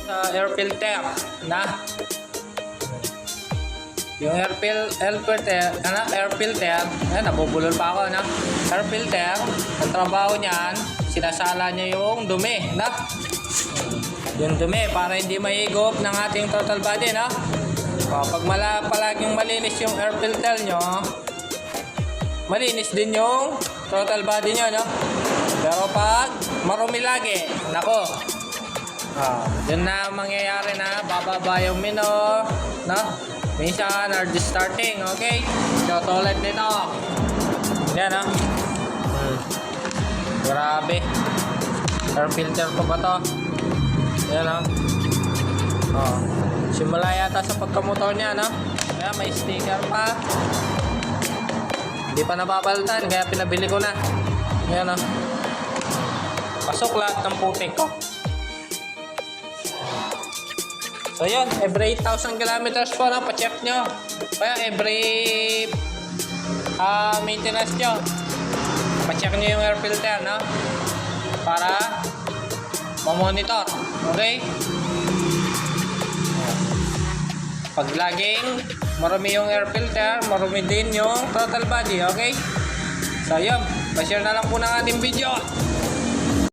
Sa air filter na yung air filter, nabubulol pa ako na. Air filter, ang trabaho niyan, sinasala niya yung dumi na. Yung dumi para hindi mahigop ng ating total body na. Pag palaging malinis yung air filter nyo, malinis din yung total body nyo, no? Pero pag marumi lagi, nako, yun na mangyayari na bababa yung minor, no? Minsan are starting, okay? So tulad nito, yan, no? Grabe, air filter ko ba to? Yan, no? Simula yata sa pagkamotor niya, no? Kaya may sticker pa. Hindi pa napapalitan, kaya pinabili ko na. Yan, no? Pasok lahat ng putik ko. So yun, every 8,000 kilometers po, no? Pa-check nyo. Kaya every maintenance nyo, pa-check nyo yung air filter, no? Para ma-monitor. Okay? Pag laging marumi yung air filter, marumi din yung throttle body, okay? So yun, pa-share na lang po ng ating video.